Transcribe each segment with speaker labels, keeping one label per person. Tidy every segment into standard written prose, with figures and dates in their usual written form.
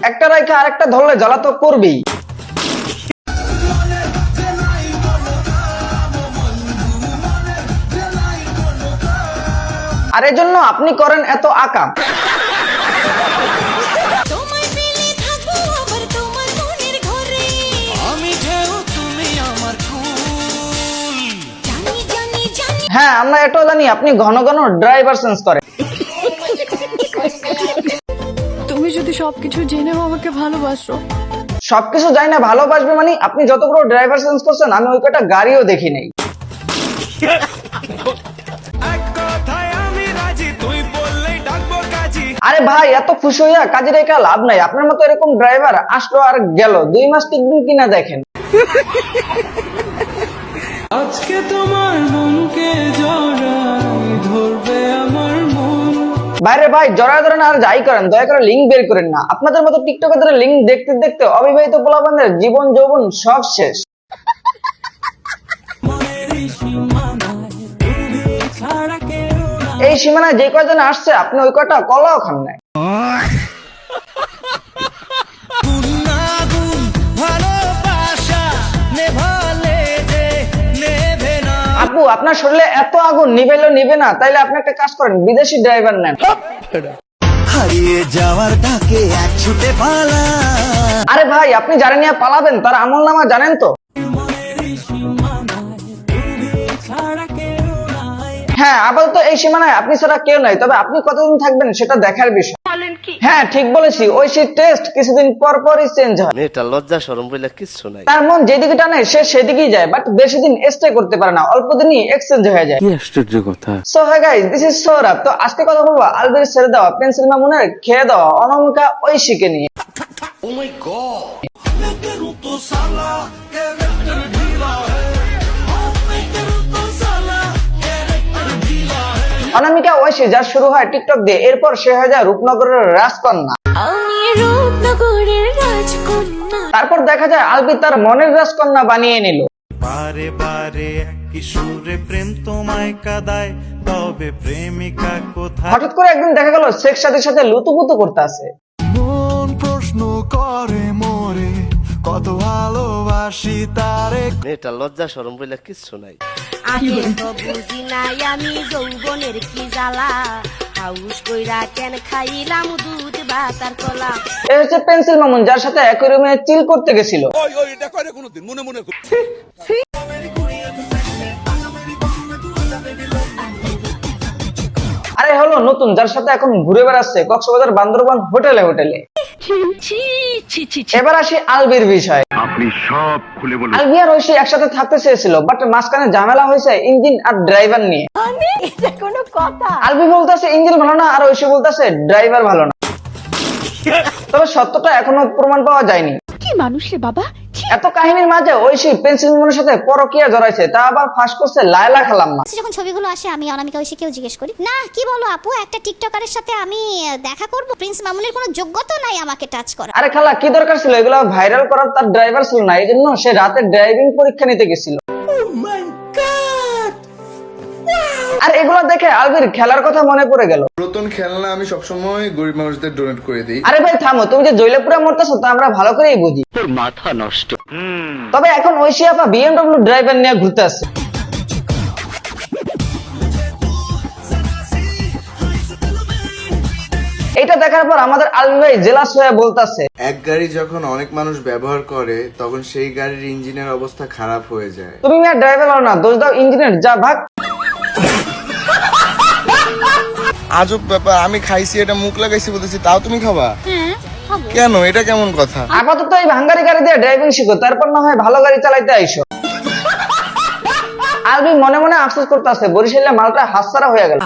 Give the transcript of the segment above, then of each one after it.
Speaker 1: একটা রাইখে আরেকটা ধরলে জ্বালা তো করবেই। আর এজন্য আপনি করেন এত আকাম। হ্যাঁ, আমরা এটাও জানি আপনি ঘন ঘন ড্রাইভার চেঞ্জ করেন।
Speaker 2: তুমি যদি সবকিছু জেনেও আমাকে ভালোবাসো।
Speaker 1: সবকিছু যাই না ভালোবাসবে মানে আপনি যতগুলো ড্রাইভার চেঞ্জ করছেন আমি ওই কটা গাড়িও দেখি নাই। আরে ভাই, এত খুশি হইয়া কাজে রেখা লাভ নাই। আপনার মতো এরকম ড্রাইভার আসলো আর গেল, 2 মাস টিকবেন কিনা দেখেন।
Speaker 3: আজকে তোমার মনকে জড়াই ধরবে আমার মন।
Speaker 1: বাইরে ভাই জড়ায় ধরেন আর যাই করেন, দয়া করে লিঙ্ক বের করেন না। আপনাদের মতো টিকটকের লিঙ্ক দেখতে দেখতে অবিবাহিত পোলাপানদের জীবন যৌবন সব শেষ। এই সীমানায় যে কয়জন আসছে আপনি ওই কয়টা কলাও খান নাই। আপু, আপনার শরীরে এত আগুন নিভেলেও নিবে না, তাইলে আপনি একটা কাজ করেন, বিদেশি ড্রাইভার নেন।
Speaker 4: হারিয়ে যাওয়ার ডাকে এক ছুটে পালা।
Speaker 1: আরে ভাই, আপনি যারা নিয়ে পালাবেন তার আমল নামা জানেন তো? হ্যাঁ, আপাতত এই সীমানায় আপনি ছাড়া কেউ নাই, তবে আপনি কতদিন থাকবেন সেটা দেখার বিষয়। হ্যাঁ, ঠিক বলেছি, ঐশীর টেস্ট কিছুদিন পর পরই চেঞ্জ হয়।
Speaker 5: এটা লজ্জা শরম বলে কিছু নাই।
Speaker 1: তার মন যেদিকে টানে সে সেদিকেই যায়, বাট বেশি দিন স্টে করতে পারে না, অল্প দিনই এক্সচেঞ্জ হয়ে যায়।
Speaker 5: কি আশ্চর্য কথা।
Speaker 1: So hey guys, this is Sourav. তো আজকে কথা বলবো আলবির ছেড়ে দেওয়া, পেন্সিল মামুনের খেয়ে দেওয়া অনামিকা ঐশীকে নিয়ে। ও মাই গড। অনামিকা ঐশী যার শুরু হয় টিকটক দিয়ে, এরপর সে হয়ে যায় রূপনগরের রাজকন্যা। তারপর দেখা যায় আলবি তার মনের রাজকন্যা বানিয়ে নিল।
Speaker 6: বারে বারে কিশোরে প্রেম তোমায় কাদায়, তবে প্রেমিকা কোথায়?
Speaker 1: হঠাৎ করে একদিন দেখা গেল শেখ সাথীর সাথে লুতুপুতু করতে আছে।
Speaker 6: মন প্রশ্ন করে মোরে, কত ভালোবাসি তারে।
Speaker 5: এটা লজ্জা শরম বলে কিছু নাই।
Speaker 7: আগে তো বুঝি নাই আমি যৌবনের কি জ্বালা, হাউস কইরা কেন খাইলাম দুধ ভাত আর কলা।
Speaker 1: এ হচ্ছে পেন্সিল মামুন, যার সাথে একই রুমে চিল করতে গেছিল। আরে হলো নতুন, যার সাথে এখন ঘুরে বেড়াচ্ছে কক্সবাজার বান্দরবান হোটেলে হোটেলে। এবার আসি আলবির বিষয়।
Speaker 8: আপনি সব খুলে বলুন।
Speaker 1: আলবি আর ঐশী একসাথে থাকতে চেয়েছিল, বাট মাঝখানে ঝামেলা হয়েছে ইঞ্জিন আর ড্রাইভার নিয়ে।
Speaker 2: এটা কোনো কথা?
Speaker 1: আলবি বলতেছে ইঞ্জিন ভালো না, আর ঐশী বলতেছে ড্রাইভার ভালো না। তবে সত্যটা এখনো প্রমাণ পাওয়া যায়নি।
Speaker 2: কি মানুষ রে বাবা।
Speaker 1: এত কাহিনীর মাঝে ঐশী পেন্সিল মামুনের সাথে পরকীয়া জড়াইছে, তা আবার ফাঁস করছে লায়লা খালাম্মা।
Speaker 9: যখন ছবিগুলো আসে আমি অনামিকা ঐশীকেও জিজ্ঞেস করি, না কি বলো আপু, একটা টিকটকারের সাথে আমি দেখা করব? প্রিন্স মামুনের কোনো যোগ্যতা নাই আমাকে টাচ করা।
Speaker 1: আরে খালা, কি দরকার ছিল এগুলো ভাইরাল করার? তার ড্রাইভার ছিল না, এই জন্য সে রাতে ড্রাইভিং পরীক্ষা নিতে গেছিল। আর এগুলো দেখে আলবির খেলার কথা মনে পড়ে গেল।
Speaker 10: নতুন খেলনা আমি সবসময় গরিব মানুষদের ডোনেট করে দিই।
Speaker 1: আরে ভাই থামো, তুমি যে জৈলাপুরে মরতেছো তা আমরা ভালো করেই বুঝি।
Speaker 8: তোর মাথা নষ্ট।
Speaker 1: তবে এখন ঐশী আপা BMW ড্রাইভার নিয়ে ঘুরতে আসছে। এটা দেখার পর আমাদের আলবি ভাই জেলাস হয়ে বলতেছে,
Speaker 10: এক গাড়ি যখন অনেক মানুষ ব্যবহার করে তখন সেই গাড়ির ইঞ্জিনের অবস্থা খারাপ হয়ে যায়।
Speaker 1: তুমি আর ড্রাইভার হও না, দোষ দাও ইঞ্জিনের, যা ভাগ।
Speaker 10: আজব ব্যাপার, আমি খাইছি এটা মুখ লাগাইছি বলতেছি, তাও তুমি খাবা? কেন, এটা কেমন কথা?
Speaker 1: আপাতত এই ভাঙ্গারি গাড়ি দিয়ে ড্রাইভিং শিখো, তারপর না হয় ভালো গাড়ি চালাইতে আইসো। আলবি মনে মনে আফসোস করতেছে, বরিশালে মালটা হাতছাড়া হয়ে গেল।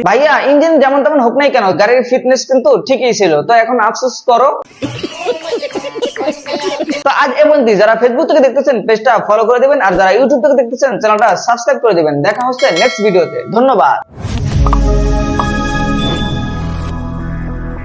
Speaker 1: ভাইয়া, ইঞ্জিন যেমন তেমন হোক নাই কেন, গাড়ির ফিটনেস কিন্তু ঠিকই ছিল, তো এখন আফসোস করো। তো আজ এমনই, যারা ফেসবুক থেকে দেখতেছেন পেজটা ফলো করে দিবেন, আর যারা ইউটিউব থেকে দেখতেছেন চ্যানেলটা সাবস্ক্রাইব করে দিবেন। দেখা হচ্ছে নেক্সট ভিডিওতে, ধন্যবাদ।